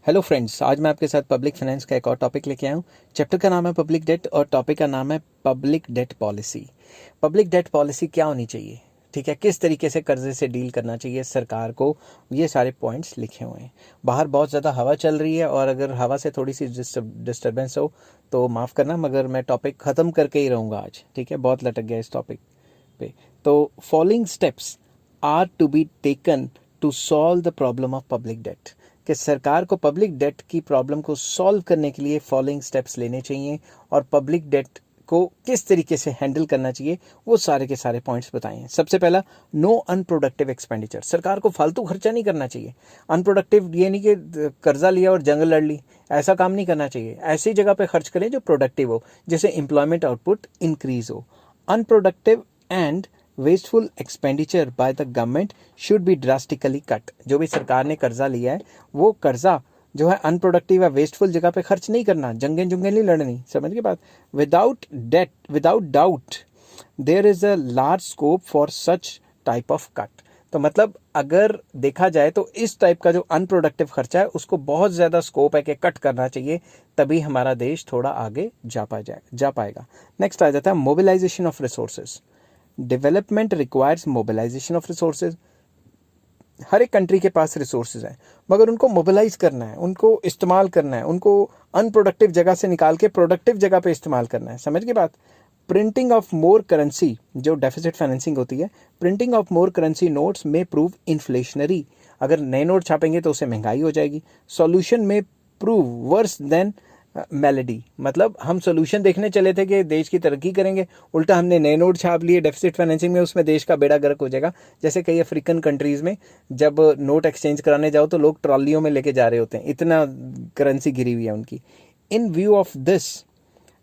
Hello friends, आज मैं आपके साथ पब्लिक फाइनेंस का एक और टॉपिक लेके आया हूँ। चैप्टर का नाम है पब्लिक डेट और टॉपिक का नाम है public debt policy. Public debt policy क्या होनी चाहिए, ठीक है, किस तरीके से कर्जे से डील करना चाहिए सरकार को, ये सारे पॉइंट्स लिखे हुए हैं। बाहर बहुत ज़्यादा हवा चल रही है और अगर हवा से थोड़ी सी डिस्टर्बेंस हो तो माफ़ करना, मगर मैं टॉपिक ख़त्म करके ही रहूँगा आज, ठीक है। बहुत लटक गया इस टॉपिक पे। तो following steps are to be taken to solve the problem of public debt, कि सरकार को पब्लिक डेट की प्रॉब्लम को सॉल्व करने के लिए फॉलोइंग स्टेप्स लेने चाहिए और पब्लिक डेट को किस तरीके से हैंडल करना चाहिए वो सारे के सारे पॉइंट्स बताए हैं। सबसे पहला, नो अनप्रोडक्टिव एक्सपेंडिचर। सरकार को फालतू खर्चा नहीं करना चाहिए। अनप्रोडक्टिव ये नहीं कि कर्जा लिया और जंग लड़ ली, ऐसा काम नहीं करना चाहिए। ऐसी जगह पे खर्च करें जो प्रोडक्टिव हो, जैसे एम्प्लॉयमेंट आउटपुट इंक्रीज हो। Unproductive and wasteful expenditure by the government should be drastically cut. जो भी सरकार ने कर्जा लिया है वो कर्जा जो है अनप्रोडक्टिव या वेस्टफुल जगह पे खर्च नहीं करना, जंगें जुंगें नहीं लड़नी, समझ के बात। Without doubt there is a large scope for such type of cut. तो मतलब अगर देखा जाए तो इस टाइप का जो अनप्रोडक्टिव खर्चा है उसको बहुत ज़्यादा स्कोप है कि कट करना चाहिए, तभी हमारा देश थोड़ा आगे जा पाएगा। नेक्स्ट आ जाता है mobilisation of resources. Development requires mobilisation of resources. हर एक कंट्री के पास रिसोर्सेज हैं, मगर उनको मोबिलाइज करना है, उनको इस्तेमाल करना है, उनको अनप्रोडक्टिव जगह से निकाल के प्रोडक्टिव जगह पे इस्तेमाल करना है, समझ के बात। प्रिंटिंग ऑफ मोर करेंसी, जो डेफिसिट फाइनेंसिंग होती है, printing of more currency notes में प्रूव इन्फ्लेशनरी। अगर नए नोट छापेंगे तो उससे महंगाई हो जाएगी। सॉल्यूशन में प्रूव वर्स देन मेलेडी। मतलब हम सोल्यूशन देखने चले थे कि देश की तरक्की करेंगे, उल्टा हमने नए नोट छाप लिए डेफिसिट फाइनेंसिंग में, उसमें देश का बेड़ा गर्क हो जाएगा। जैसे कई अफ्रीकन कंट्रीज़ में जब नोट एक्सचेंज कराने जाओ तो लोग ट्रॉलियों में लेके जा रहे होते हैं, इतना करेंसी गिरी हुई है उनकी। In view of this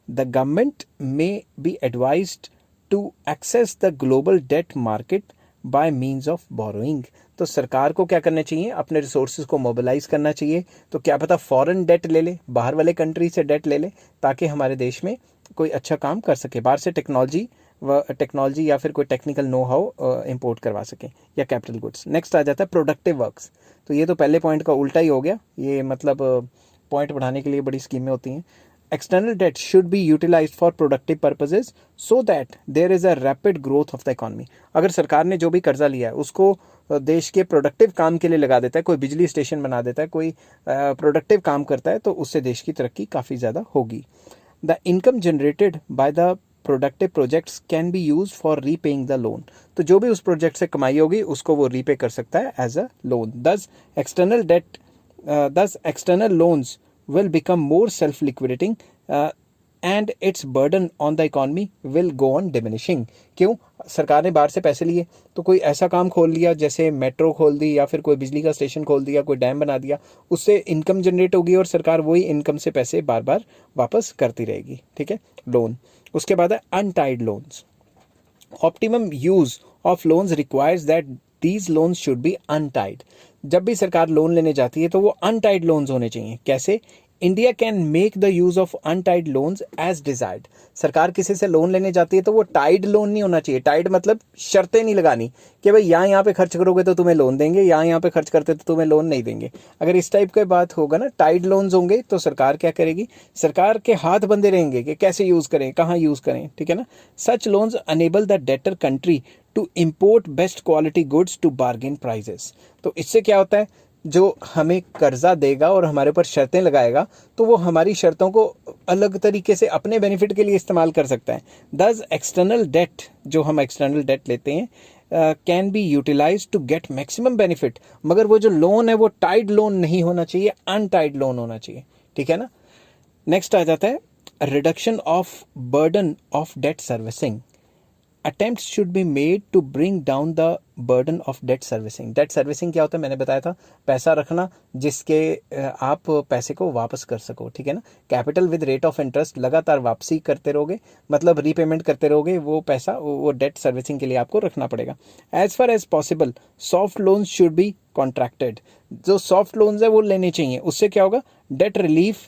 the government may be advised to access the global debt market by means of borrowing. तो सरकार को क्या करना चाहिए, अपने रिसोर्सेज को मोबिलाइज करना चाहिए। तो क्या पता फॉरेन डेट ले ले, बाहर वाले कंट्री से डेट ले ले, ताकि हमारे देश में कोई अच्छा काम कर सके, बाहर से टेक्नोलॉजी या फिर कोई टेक्निकल नो हाउ इंपोर्ट करवा सके, या कैपिटल गुड्स। नेक्स्ट आ जाता है प्रोडक्टिव वर्क्स। तो ये तो पहले पॉइंट का उल्टा ही हो गया, ये मतलब पॉइंट बढ़ाने के लिए बड़ी स्कीमें होती हैं। External debt should be utilized for productive purposes so that there is a rapid growth of the economy. अगर सरकार ने जो भी कर्जा लिया है उसको देश के प्रोडक्टिव काम के लिए लगा देता है, कोई बिजली स्टेशन बना देता है, कोई प्रोडक्टिव काम करता है, तो उससे देश की तरक्की काफ़ी ज़्यादा होगी। The income generated by the productive projects can be use for repaying the loan. तो जो भी उस प्रोजेक्ट से कमाई होगी उसको वो रीपे कर सकता है एज अ लोन। दस external loans will become more self-liquidating and its burden on the economy will go on diminishing। क्यों? सरकार ने बाहर से पैसे लिए तो कोई ऐसा काम खोल लिया, जैसे मेट्रो खोल दी या फिर कोई बिजली का स्टेशन खोल दिया, कोई डैम बना दिया, उससे इनकम जनरेट होगी और सरकार वही इनकम से पैसे बार बार वापस करती रहेगी, ठीक है, लोन। उसके बाद है untied loans. Optimum use of loans requires that these loans should B untied. जब भी सरकार लोन लेने जाती है तो वो अनटाइड लोन्स होने चाहिए। कैसे? India can make the use of untied loans as desired. सरकार किसी से लोन लेने जाती है तो वो टाइड लोन नहीं होना चाहिए। टाइड मतलब शर्तें नहीं लगानी कि भाई यहाँ पे खर्च करोगे तो तुम्हें लोन देंगे, यहाँ पे खर्च करते तो तुम्हें लोन नहीं देंगे। अगर इस टाइप का बात होगा ना, टाइड लोन्स होंगे, तो सरकार क्या करेगी, सरकार के हाथ बंधे रहेंगे कि कैसे यूज करें, कहाँ यूज करें, ठीक है ना। Such loans enable the debtor country to import best quality goods to bargain prices. तो इससे क्या होता है, जो हमें कर्जा देगा और हमारे ऊपर शर्तें लगाएगा तो वो हमारी शर्तों को अलग तरीके से अपने बेनिफिट के लिए इस्तेमाल कर सकता है। दस एक्सटर्नल डेट, जो हम एक्सटर्नल डेट लेते हैं, can be utilize to get maximum benefit. मगर वो जो लोन है वो टाइड लोन नहीं होना चाहिए, अनटाइड लोन होना चाहिए, ठीक है ना। नेक्स्ट आ जाता है reduction of burden of debt servicing. Attempts should be made to bring down the burden of debt servicing। Debt servicing क्या होता है, मैंने बताया था, पैसा रखना जिसके आप पैसे को वापस कर सको, ठीक है ना। Capital with rate of interest, लगातार वापसी करते रहोगे, मतलब रीपेमेंट करते रहोगे, वो पैसा वो डेट सर्विसिंग के लिए आपको रखना पड़ेगा। As far as possible soft loans should be contracted. जो सॉफ्ट लोन्स है वो लेने चाहिए, उससे क्या होगा, debt relief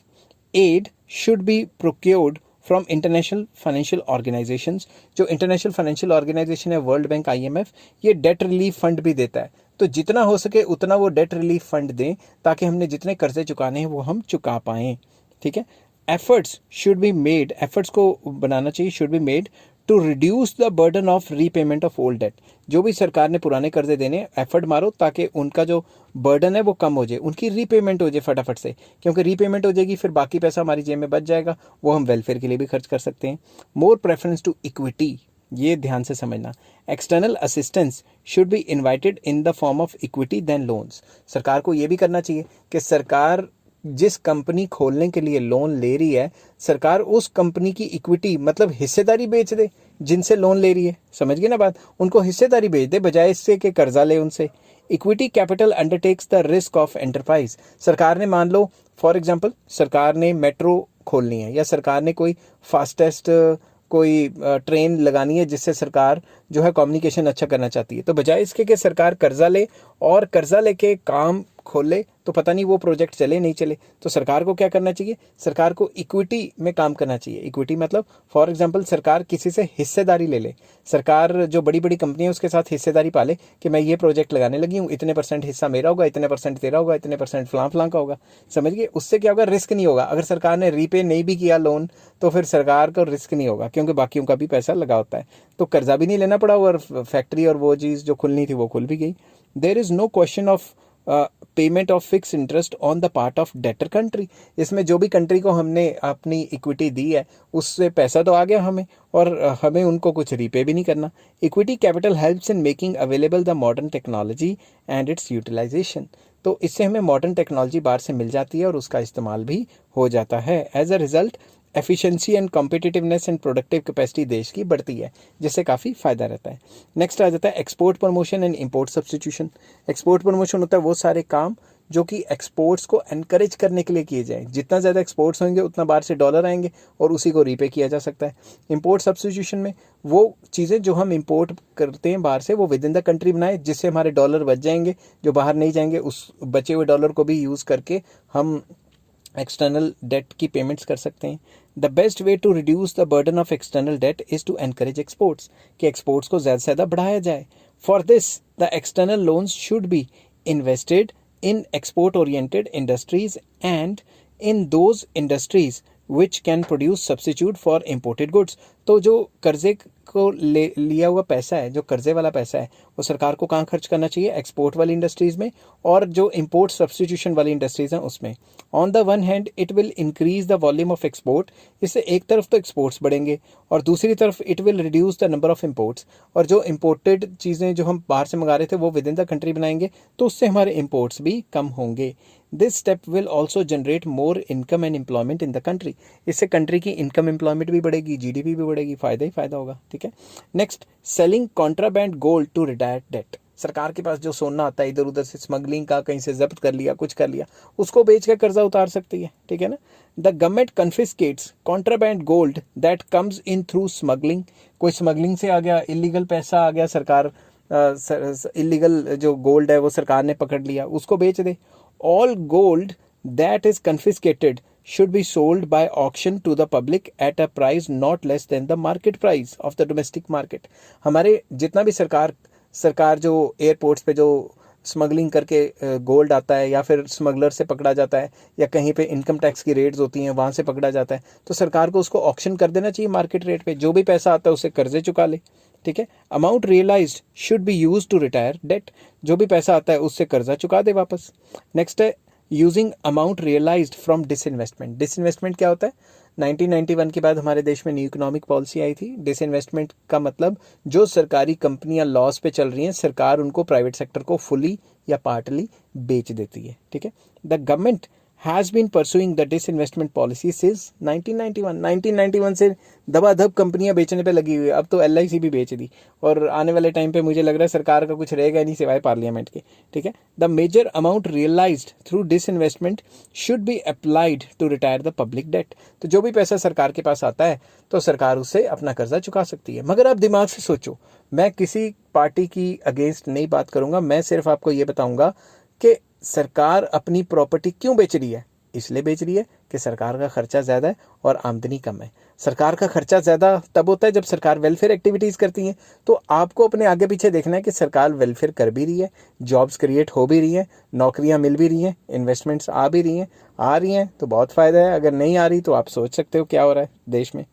aid should be procured from international financial organisations. जो इंटरनेशनल फाइनेंशियल ऑर्गेनाइजेशन है, वर्ल्ड बैंक, IMF, ये डेट रिलीफ फंड भी देता है। तो जितना हो सके उतना वो डेट रिलीफ फंड दें ताकि हमने जितने कर्जे चुकाने हैं वो हम चुका पाएँ, ठीक है। Efforts should be made, efforts को बनाना चाहिए, should be made to reduce the burden of repayment of old debt. जो भी सरकार ने पुराने कर्जे देने, एफर्ट मारो ताकि उनका जो बर्डन है वो कम हो जाए, उनकी रीपेमेंट हो जाए फटाफट से, क्योंकि रीपेमेंट हो जाएगी फिर बाकी पैसा हमारी जेब में बच जाएगा, वो हम वेलफेयर के लिए भी खर्च कर सकते हैं। मोर प्रेफरेंस टू इक्विटी, ये ध्यान से समझना। External assistance should be invited in the form of equity than loans. सरकार को ये भी करना चाहिए कि सरकार जिस कंपनी खोलने के लिए लोन ले रही है, सरकार उस कंपनी की इक्विटी मतलब हिस्सेदारी बेच दे जिनसे लोन ले रही है, समझ गए ना बात, उनको हिस्सेदारी बेच दे बजाय इससे कि कर्जा ले उनसे। Equity capital undertakes the risk of enterprise. सरकार ने मान लो फॉर एग्जांपल सरकार ने मेट्रो खोलनी है या सरकार ने कोई फास्टेस्ट कोई ट्रेन लगानी है जिससे सरकार जो है कम्युनिकेशन अच्छा करना चाहती है, तो बजाय इसके कि सरकार कर्जा ले और कर्जा लेके काम खोले तो पता नहीं वो प्रोजेक्ट चले नहीं चले, तो सरकार को क्या करना चाहिए, सरकार को इक्विटी में काम करना चाहिए। इक्विटी मतलब फॉर एग्जांपल सरकार किसी से हिस्सेदारी ले ले, सरकार जो बड़ी बड़ी कंपनी है उसके साथ हिस्सेदारी पाले कि मैं ये प्रोजेक्ट लगाने लगी हूँ, इतने % हिस्सा मेरा होगा, इतने % तेरा होगा, इतने % फलां फलां का होगा, समझ गए। उससे क्या होगा, रिस्क नहीं होगा। अगर सरकार ने रीपे नहीं भी किया लोन तो फिर सरकार को रिस्क नहीं होगा क्योंकि बाकियों का भी पैसा लगा होता है, तो कर्जा भी नहीं लेना पड़ा और फैक्ट्री और वो चीज़ जो खुलनी थी वो खुल भी गई। There is no question of payment of fix interest on the part of debtor country. इसमें जो भी कंट्री को हमने अपनी इक्विटी दी है उससे पैसा तो आ गया हमें और हमें उनको कुछ रीपे भी नहीं करना। Equity capital helps in making available the modern technology and its utilisation. तो इससे हमें मॉडर्न टेक्नोलॉजी बाहर से मिल जाती है और उसका इस्तेमाल भी हो जाता है। As a result efficiency and competitiveness and productive capacity देश की बढ़ती है, जिससे काफ़ी फायदा रहता है। नेक्स्ट आ जाता है export promotion and import substitution. Export promotion होता है वो सारे काम जो कि एक्सपोर्ट्स को एनकरेज करने के लिए किए जाएं। जितना ज़्यादा एक्सपोर्ट्स होंगे उतना बाहर से डॉलर आएंगे और उसी को रीपे किया जा सकता है। इंपोर्ट सब्सटीट्यूशन में वो चीज़ें जो हम इंपोर्ट करते हैं बाहर से वो विद इन द कंट्री बनाए जिससे हमारे डॉलर बच जाएंगे, जो बाहर नहीं जाएंगे उस बचे हुए डॉलर को भी यूज़ करके हम एक्सटर्नल डेट की पेमेंट्स कर सकते हैं। The best way to reduce the burden of external debt is to encourage exports, कि एक्सपोर्ट्स को ज़्यादा से ज़्यादा बढ़ाया जाए। For this the external loans should be invested in export oriented industries and in those industries which can produce substitute for imported goods। तो जो कर्जे को लिया हुआ पैसा है, जो कर्जे वाला पैसा है, वो सरकार को कहाँ खर्च करना चाहिए, एक्सपोर्ट वाली इंडस्ट्रीज़ में और जो इंपोर्ट सब्सटीट्यूशन वाली इंडस्ट्रीज़ हैं उसमें। On the one hand it will increase the volume of export, इससे एक तरफ तो एक्सपोर्ट्स बढ़ेंगे और दूसरी तरफ it will reduce the number of imports, और जो इंपोर्टेड चीज़ें जो हम बाहर से मंगा रहे थे वो विद इन द कंट्री बनाएंगे तो उससे हमारे इंपोर्ट्स भी कम होंगे। This step will also generate more income and employment in the country, इससे कंट्री की इनकम एम्प्लॉयमेंट भी बढ़ेगी, GDP भी बढ़ेगी, फायदा ही फायदा होगा, ठीक है। Next, selling contraband gold to retire debt. सरकार के पास जो सोना आता है इधर उधर से स्मगलिंग का, कहीं से जब्त कर लिया, कुछ कर लिया, उसको बेच कर कर्जा उतार सकती है, ठीक है ना। The government confiscates contraband gold that comes in through smuggling. कोई स्मगलिंग से आ गया, इलीगल पैसा आ गया, सरकार इलीगल जो गोल्ड है वो सरकार ने पकड़ लिया, उसको बेच दे। All gold that is confiscated should be sold by auction to the public at a price not less than the market price of the domestic market। हमारे जितना भी सरकार जो एयरपोर्ट्स पे जो स्मगलिंग करके गोल्ड आता है या फिर स्मगलर से पकड़ा जाता है या कहीं पे इनकम टैक्स की रेट्स होती हैं वहाँ से पकड़ा जाता है, तो सरकार को उसको ऑक्शन कर देना चाहिए मार्केट रेट पे, जो भी पैसा आता है उससे कर्जे चुका ले, ठीक है। Amount realised should be used to retire debt, जो भी पैसा आता है उससे कर्जा चुका दे वापस। नेक्स्ट है using amount realised from disinvestment. Disinvestment क्या होता है, 1991 के बाद हमारे देश में न्यू इकोनॉमिक पॉलिसी आई थी। डिसइन्वेस्टमेंट का मतलब जो सरकारी कंपनियां लॉस पे चल रही हैं, सरकार उनको प्राइवेट सेक्टर को फुली या पार्टली बेच देती है, ठीक है। The government has been pursuing the disinvestment policy since 1991 से दबादब कंपनियां बेचने पे लगी हुई है। अब तो LIC भी बेच दी और आने वाले टाइम पे मुझे लग रहा है सरकार का कुछ रहेगा नहीं सिवाय पार्लियामेंट के, ठीक है। The major amount realised through disinvestment should be applied to retire the public debt. तो जो भी पैसा सरकार के पास आता है तो सरकार उससे अपना कर्जा चुका सकती है। मगर आप दिमाग से सोचो, मैं किसी पार्टी की अगेंस्ट नहीं बात करूंगा, मैं सिर्फ आपको ये बताऊंगा कि सरकार अपनी प्रॉपर्टी क्यों बेच रही है, इसलिए बेच रही है कि सरकार का खर्चा ज़्यादा है और आमदनी कम है। सरकार का खर्चा ज़्यादा तब होता है जब सरकार वेलफेयर एक्टिविटीज़ करती है। तो आपको अपने आगे पीछे देखना है कि सरकार वेलफेयर कर भी रही है, जॉब्स क्रिएट हो भी रही हैं, नौकरियां मिल भी रही हैं, इन्वेस्टमेंट्स आ भी रही हैं तो बहुत फ़ायदा है। अगर नहीं आ रही तो आप सोच सकते हो क्या हो रहा है देश में।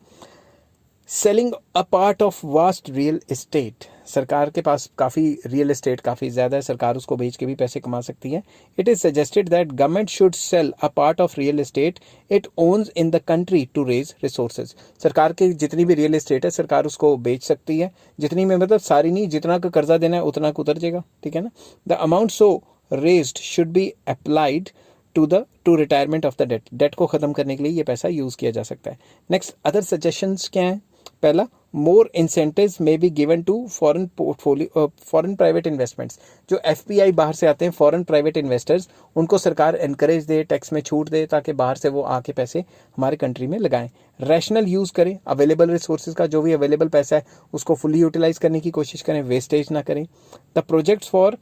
Selling a part of vast real estate, सरकार के पास काफ़ी रियल एस्टेट काफ़ी ज़्यादा है, सरकार उसको बेच के भी पैसे कमा सकती है। It is suggested that government should sell a part of real estate it owns in the country to raise resources. सरकार की जितनी भी रियल एस्टेट है सरकार उसको बेच सकती है, जितनी में मतलब सारी नहीं, जितना का कर्जा देना है उतना का उतर जाएगा, ठीक है ना। The amount so raised should be applied to retirement of the debt, debt को खत्म करने के लिए ये पैसा यूज़ किया जा सकता है। नेक्स्ट अदर सजेशंस क्या हैं। पहला, more incentives may be given to foreign portfolio foreign private investments. जो एफपीआई बाहर से आते हैं फॉरेन प्राइवेट इन्वेस्टर्स, उनको सरकार एनकरेज दे, टैक्स में छूट दे ताकि बाहर से वो आके पैसे हमारे कंट्री में लगाएं। रैशनल यूज़ करें, अवेलेबल रिसोर्सेज का जो भी अवेलेबल पैसा है उसको फुली यूटिलाइज करने की कोशिश करें, वेस्टेज ना करें। The projects for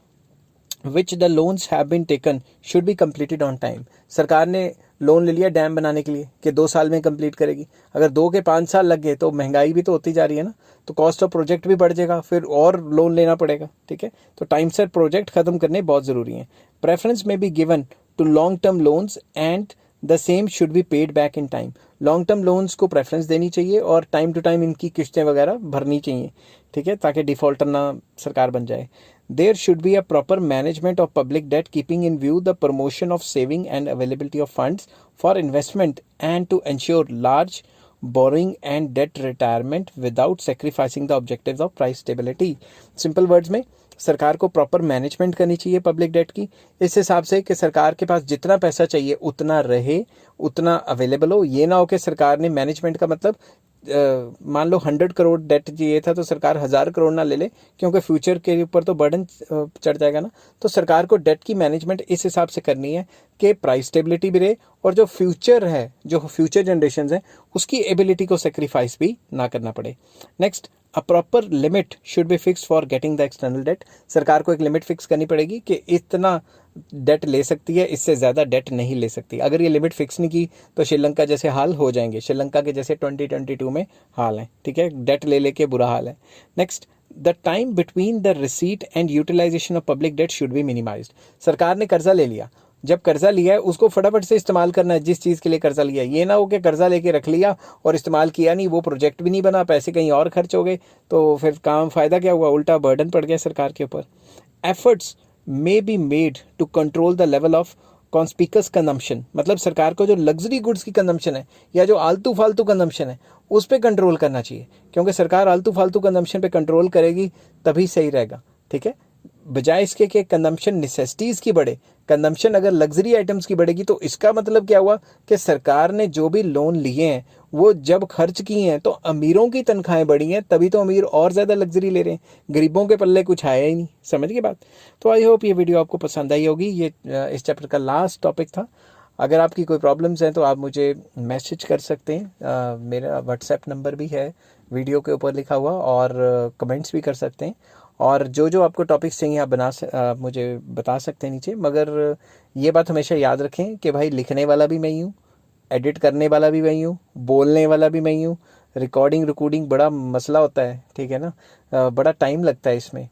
which the loans have been taken should be completed on time. सरकार ने लोन ले लिया डैम बनाने के लिए कि 2 साल में कंप्लीट करेगी, अगर 2 के 5 साल लग गए तो महंगाई भी तो होती जा रही है ना, तो कॉस्ट ऑफ प्रोजेक्ट भी बढ़ जाएगा, फिर और लोन लेना पड़ेगा, ठीक है। तो टाइम से प्रोजेक्ट खत्म करने बहुत ज़रूरी है। प्रेफरेंस में be given to long term loans and the same should be paid back in time. Long term loans को प्रेफरेंस देनी चाहिए और टाइम टू टाइम इनकी किस्तें वगैरह भरनी चाहिए, ठीक है, ताकि डिफॉल्टर ना सरकार बन जाए। There should be a proper management of public debt, keeping in view the promotion of saving and availability of funds for investment and to ensure large borrowing and debt retirement without sacrificing the objectives of price stability. Simple words में सरकार को proper management करनी चाहिए public debt की, इस हिसाब से कि सरकार के पास जितना पैसा चाहिए उतना रहे, उतना अवेलेबल हो। ये ना हो कि सरकार ने मैनेजमेंट का मतलब मान लो 100 करोड़ डेट चाहिए था तो सरकार 1000 करोड़ ना ले ले, क्योंकि फ्यूचर के ऊपर तो बर्डन चढ़ जाएगा ना। तो सरकार को डेट की मैनेजमेंट इस हिसाब से करनी है कि प्राइस स्टेबिलिटी भी रहे और जो फ्यूचर है, जो फ्यूचर जनरेशन है उसकी एबिलिटी को सेक्रीफाइस भी ना करना पड़े। Next, a proper limit should be fix for getting the external debt. सरकार को एक लिमिट फिक्स करनी पड़ेगी कि इतना डेट ले सकती है, इससे ज़्यादा डेट नहीं ले सकती। अगर ये लिमिट फिक्स नहीं की तो श्रीलंका जैसे हाल हो जाएंगे, श्रीलंका के जैसे 2022 में हाल है, ठीक है, डेट ले लेके बुरा हाल है। Next, the time between the receipt and utilisation of public debt should be minimised. सरकार ने कर्जा ले लिया, जब कर्जा लिया है उसको फटाफट से इस्तेमाल करना है, जिस चीज़ के लिए कर्जा लिया है। ये ना हो कि कर्जा लेके रख लिया और इस्तेमाल किया नहीं, वो प्रोजेक्ट भी नहीं बना, पैसे कहीं और खर्च हो गए, तो फिर काम फ़ायदा क्या हुआ, उल्टा बर्डन पड़ गया सरकार के ऊपर। Efforts may be made to control the level of conspicuous consumption, मतलब सरकार को जो लग्जरी गुड्स की कंजम्पशन है या जो आलतू फालतू कंजम्पशन है उस पर कंट्रोल करना चाहिए, क्योंकि सरकार आलतू फालतू कंजम्पशन पे कंट्रोल करेगी तभी सही रहेगा, ठीक है। बजाय इसके कि कंजम्पशन नेसेसिटीज़ की बढ़े, कंजम्पशन अगर लग्जरी आइटम्स की बढ़ेगी तो इसका मतलब क्या हुआ कि सरकार ने जो भी लोन लिए हैं वो जब खर्च किए हैं तो अमीरों की तनख्वाहें बढ़ी हैं, तभी तो अमीर और ज़्यादा लग्जरी ले रहे हैं, गरीबों के पल्ले कुछ आया ही नहीं। समझ गए बात। तो आई होप ये वीडियो आपको पसंद आई होगी। ये इस चैप्टर का लास्ट टॉपिक था। अगर आपकी कोई प्रॉब्लम्स हैं तो आप मुझे मैसेज कर सकते हैं, मेरा व्हाट्सएप नंबर भी है वीडियो के ऊपर लिखा हुआ, और कमेंट्स भी कर सकते हैं। और जो जो आपको टॉपिक्स चाहिए आप मुझे बता सकते हैं नीचे। मगर ये बात हमेशा याद रखें कि भाई लिखने वाला भी मैं ही हूँ, एडिट करने वाला भी मैं ही हूँ, बोलने वाला भी मैं ही हूँ। रिकॉर्डिंग बड़ा मसला होता है, ठीक है ना, बड़ा टाइम लगता है इसमें,